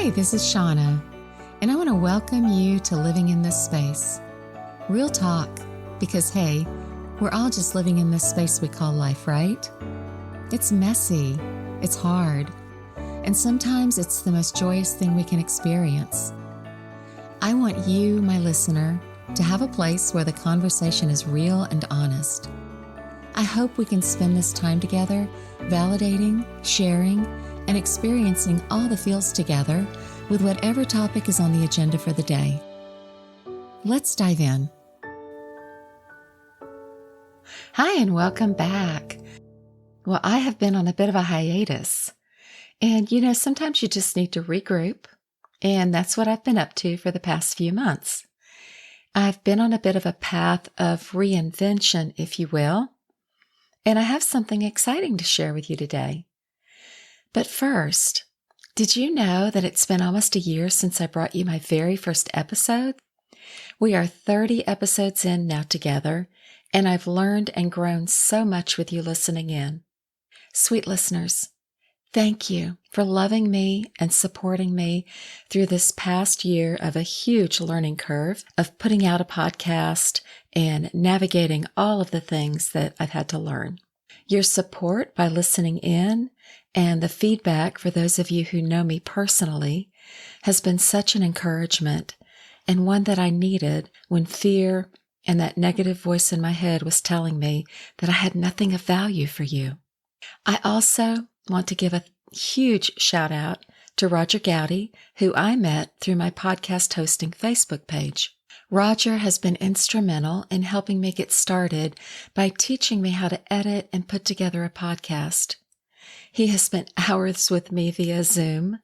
Hi, this is Shauna, and I want to welcome you to Living in This Space. Real talk, because hey, we're all just living in this space we call life, right? It's messy, it's hard, and sometimes it's the most joyous thing we can experience. I want you, my listener, to have a place where the conversation is real and honest. I hope we can spend this time together, validating, sharing, and experiencing all the feels together with whatever topic is on the agenda for the day. Let's dive in. Hi, and welcome back. Well, I have been on a bit of a hiatus, and sometimes you just need to regroup, and that's what I've been up to for the past few months. I've been on a bit of a path of reinvention, if you will, and I have something exciting to share with you today. But first, did you know that it's been almost a year since I brought you my very first episode? We are 30 episodes in now together, and I've learned and grown so much with you listening in. Sweet listeners, thank you for loving me and supporting me through this past year of a huge learning curve of putting out a podcast and navigating all of the things that I've had to learn. Your support by listening in and the feedback for those of you who know me personally has been such an encouragement, and one that I needed when fear and that negative voice in my head was telling me that I had nothing of value for you. I also want to give a huge shout out to Roger Gowdy, who I met through my podcast hosting Facebook page. Roger has been instrumental in helping me get started by teaching me how to edit and put together a podcast. He has spent hours with me via Zoom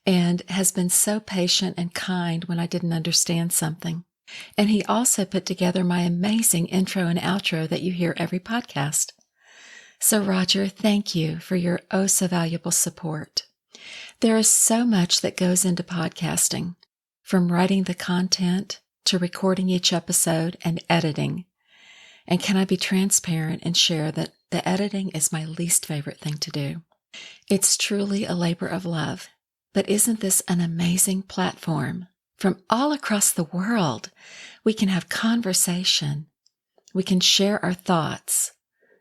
and has been so patient and kind when I didn't understand something. And he also put together my amazing intro and outro that you hear every podcast. So Roger, thank you for your oh so valuable support. There is so much that goes into podcasting, from writing the content to recording each episode and editing. And can I be transparent and share that the editing is my least favorite thing to do? It's truly a labor of love. But isn't this an amazing platform? From all across the world, we can have conversation. We can share our thoughts.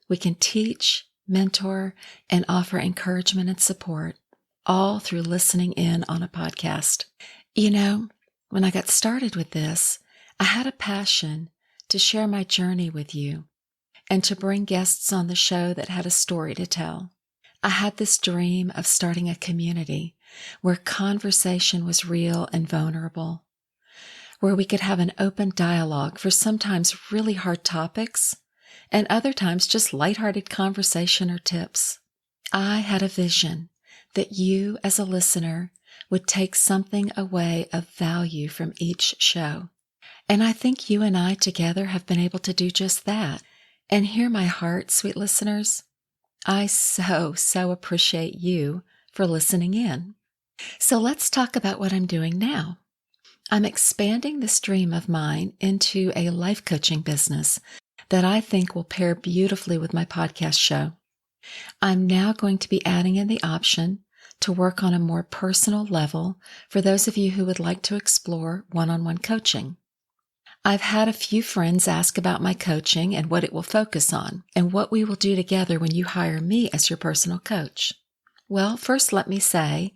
We can teach, mentor, and offer encouragement and support, all through listening in on a podcast. When I got started with this, I had a passion to share my journey with you and to bring guests on the show that had a story to tell. I had this dream of starting a community where conversation was real and vulnerable, where we could have an open dialogue for sometimes really hard topics and other times just lighthearted conversation or tips. I had a vision that you as a listener would take something away of value from each show. And I think you and I together have been able to do just that. And hear my heart, sweet listeners. I so appreciate you for listening in. So let's talk about what I'm doing now. I'm expanding this dream of mine into a life coaching business that I think will pair beautifully with my podcast show. I'm now going to be adding in the option to work on a more personal level for those of you who would like to explore one-on-one coaching. I've had a few friends ask about my coaching and what it will focus on and what we will do together when you hire me as your personal coach. Well, first let me say,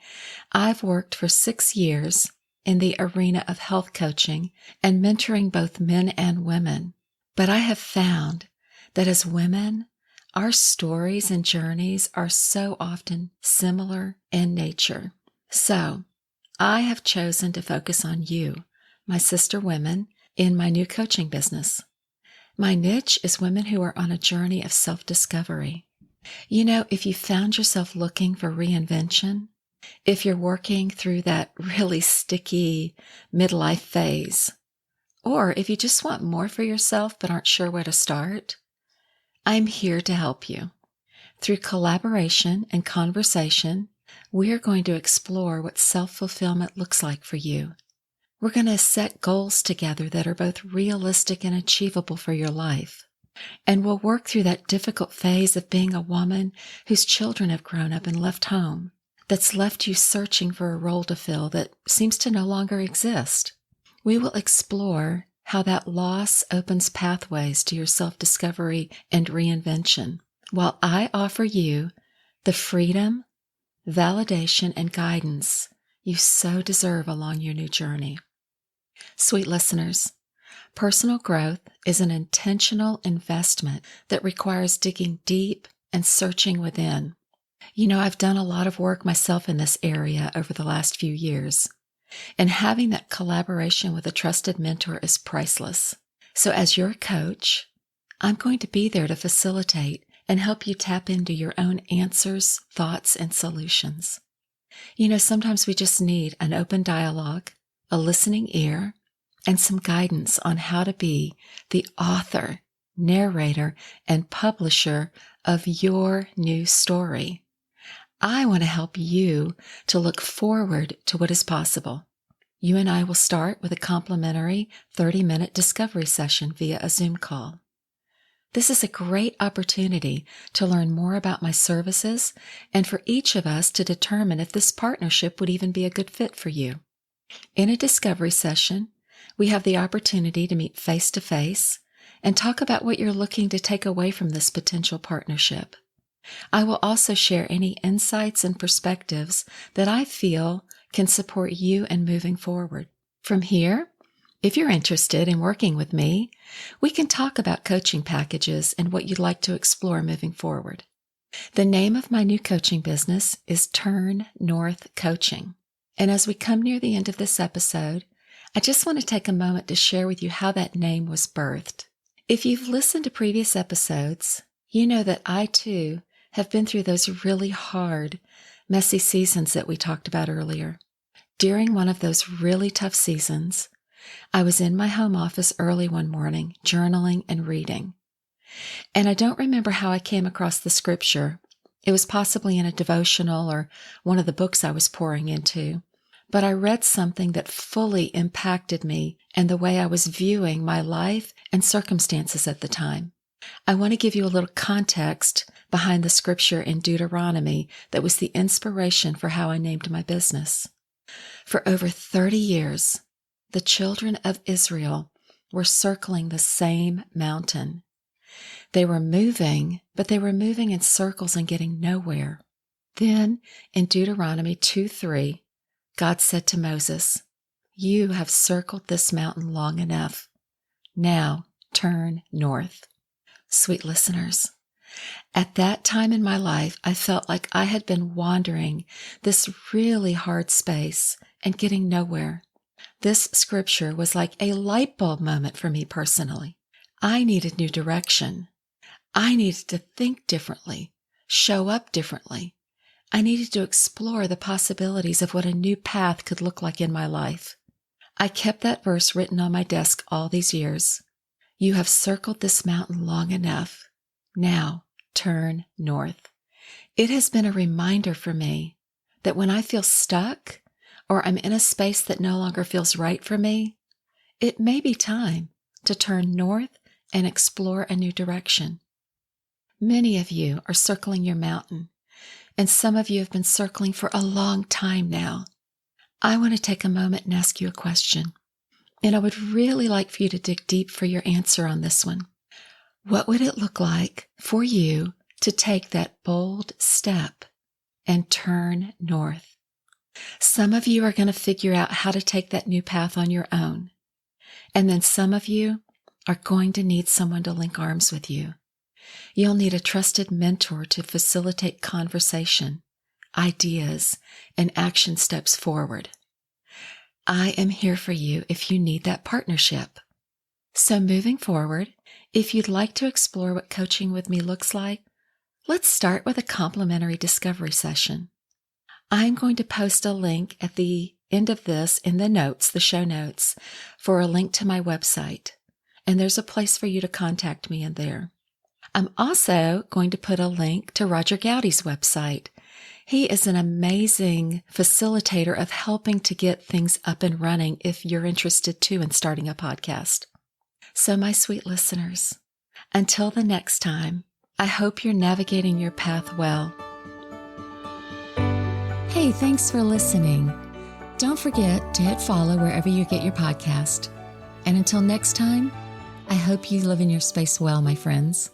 I've worked for 6 years in the arena of health coaching and mentoring both men and women. But I have found that as women, our stories and journeys are so often similar in nature. So I have chosen to focus on you, my sister women, in my new coaching business. My niche is women who are on a journey of self-discovery. If you found yourself looking for reinvention, if you're working through that really sticky midlife phase, or if you just want more for yourself but aren't sure where to start, I'm here to help you. Through collaboration and conversation, we're going to explore what self-fulfillment looks like for you. We're going to set goals together that are both realistic and achievable for your life. And we'll work through that difficult phase of being a woman whose children have grown up and left home. that's left you searching for a role to fill that seems to no longer exist. We will explore how that loss opens pathways to your self-discovery and reinvention, while I offer you the freedom, validation, and guidance you so deserve along your new journey. Sweet listeners, personal growth is an intentional investment that requires digging deep and searching within. I've done a lot of work myself in this area over the last few years, and having that collaboration with a trusted mentor is priceless. So as your coach, I'm going to be there to facilitate and help you tap into your own answers, thoughts, and solutions. Sometimes we just need an open dialogue, a listening ear, and some guidance on how to be the author, narrator, and publisher of your new story. I want to help you to look forward to what is possible. You and I will start with a complimentary 30-minute discovery session via a Zoom call. This is a great opportunity to learn more about my services and for each of us to determine if this partnership would even be a good fit for you. In a discovery session, we have the opportunity to meet face-to-face and talk about what you're looking to take away from this potential partnership. I will also share any insights and perspectives that I feel can support you in moving forward. From here, if you're interested in working with me, we can talk about coaching packages and what you'd like to explore moving forward. The name of my new coaching business is Turn North Coaching. And as we come near the end of this episode, I just want to take a moment to share with you how that name was birthed. If you've listened to previous episodes, you know that I too have been through those really hard, messy seasons that we talked about earlier. During one of those really tough seasons, I was in my home office early one morning, journaling and reading. And I don't remember how I came across the scripture. It was possibly in a devotional or one of the books I was pouring into. But I read something that fully impacted me and the way I was viewing my life and circumstances at the time. I want to give you a little context behind the scripture in Deuteronomy that was the inspiration for how I named my business. For over 30 years, the children of Israel were circling the same mountain. They were moving, but they were moving in circles and getting nowhere. Then in Deuteronomy 2:3, God said to Moses, "You have circled this mountain long enough. Now turn north." Sweet listeners, at that time in my life, I felt like I had been wandering this really hard space and getting nowhere. This scripture was like a light bulb moment for me personally. I needed new direction. I needed to think differently, show up differently. I needed to explore the possibilities of what a new path could look like in my life. I kept that verse written on my desk all these years. You have circled this mountain long enough. Now turn north. It has been a reminder for me that when I feel stuck or I'm in a space that no longer feels right for me, it may be time to turn north and explore a new direction. Many of you are circling your mountain, and some of you have been circling for a long time now. I want to take a moment and ask you a question, and I would really like for you to dig deep for your answer on this one. What would it look like for you to take that bold step and turn north? Some of you are going to figure out how to take that new path on your own. And then some of you are going to need someone to link arms with you. You'll need a trusted mentor to facilitate conversation, ideas, and action steps forward. I am here for you if you need that partnership. So moving forward, if you'd like to explore what coaching with me looks like, let's start with a complimentary discovery session. I'm going to post a link at the end of this in the notes, the show notes, for a link to my website. And there's a place for you to contact me in there. I'm also going to put a link to Roger Gowdy's website. He is an amazing facilitator of helping to get things up and running if you're interested too in starting a podcast. So my sweet listeners, until the next time, I hope you're navigating your path well. Hey, thanks for listening. Don't forget to hit follow wherever you get your podcast. And until next time, I hope you live in your space well, my friends.